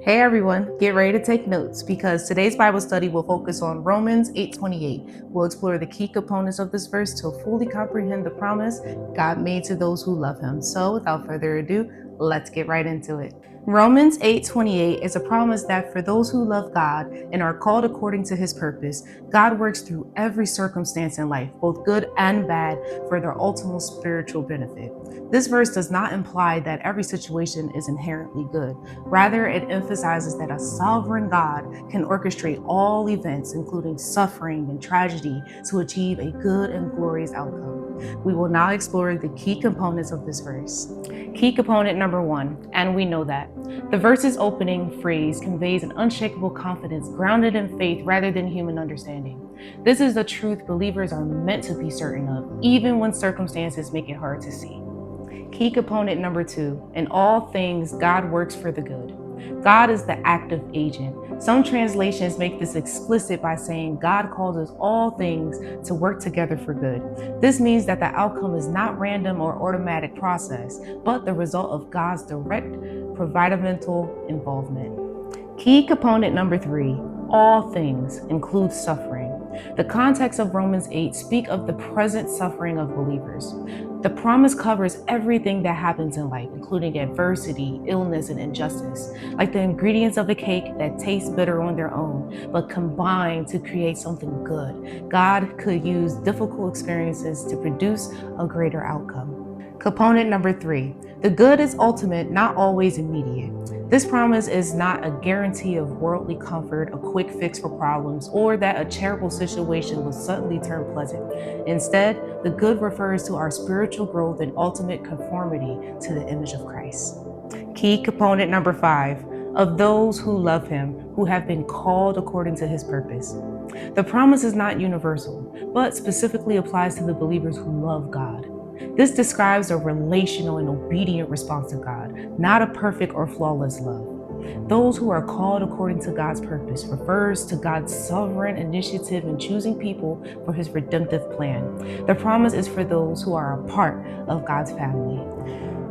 Hey everyone, get ready to take notes because today's Bible study will focus on Romans 8:28. We'll explore the key components of this verse to fully comprehend the promise God made to those who love him. So, without further ado, let's get right into it. Romans 8:28 is a promise that for those who love God and are called according to his purpose, God works through every circumstance in life, both good and bad, for their ultimate spiritual benefit. This verse does not imply that every situation is inherently good. Rather, it emphasizes that a sovereign God can orchestrate all events, including suffering and tragedy, to achieve a good and glorious outcome. We will now explore the key components of this verse. Key component number 1, and we know that. The verse's opening phrase conveys an unshakable confidence grounded in faith rather than human understanding. This is the truth believers are meant to be certain of, even when circumstances make it hard to see. Key component number 2, in all things, God works for the good. God is the active agent. Some translations make this explicit by saying God causes all things to work together for good. This means that the outcome is not random or automatic process, but the result of God's direct providential involvement. Key component number 3, all things include suffering. The context of Romans 8 speaks of the present suffering of believers. The promise covers everything that happens in life, including adversity, illness, and injustice, like the ingredients of a cake that tastes bitter on their own, but combine to create something good. God could use difficult experiences to produce a greater outcome. Component number 3, the good is ultimate, not always immediate. This promise is not a guarantee of worldly comfort, a quick fix for problems, or that a terrible situation will suddenly turn pleasant. Instead, the good refers to our spiritual growth and ultimate conformity to the image of Christ. Key component number 5, of those who love him, who have been called according to his purpose. The promise is not universal, but specifically applies to the believers who love God. This describes a relational and obedient response to God, not a perfect or flawless love. Those who are called according to God's purpose refers to God's sovereign initiative in choosing people for his redemptive plan. The promise is for those who are a part of God's family.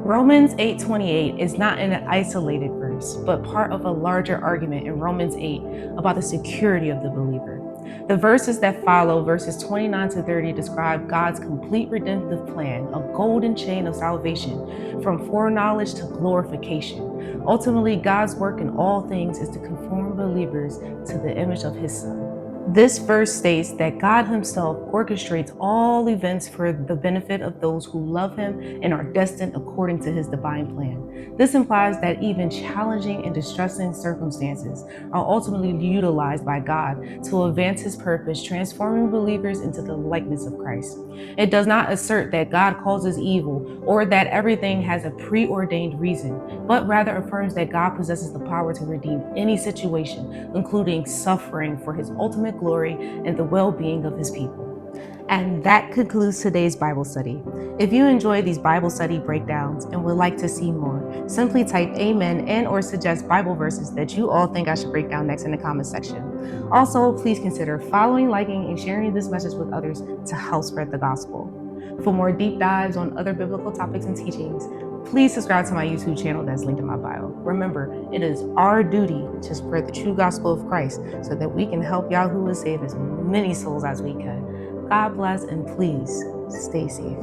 Romans 8:28 is not an isolated verse, but part of a larger argument in Romans 8 about the security of the believer. The verses that follow, verses 29 to 30, describe God's complete redemptive plan, a golden chain of salvation from foreknowledge to glorification. Ultimately, God's work in all things is to conform believers to the image of his Son. This verse states that God himself orchestrates all events for the benefit of those who love him and are destined according to his divine plan. This implies that even challenging and distressing circumstances are ultimately utilized by God to advance his purpose, transforming believers into the likeness of Christ. It does not assert that God causes evil or that everything has a preordained reason, but rather affirms that God possesses the power to redeem any situation, including suffering, for his ultimate glory and the well-being of his people. And that concludes today's Bible study. If you enjoy these Bible study breakdowns and would like to see more, simply type amen and or suggest Bible verses that you all think I should break down next in the comment section. Also, please consider following, liking, and sharing this message with others to help spread the gospel. For more deep dives on other biblical topics and teachings, please subscribe to my YouTube channel that's linked in my bio. Remember, it is our duty to spread the true gospel of Christ so that we can help Yahuwah save as many souls as we can. God bless, and please stay safe.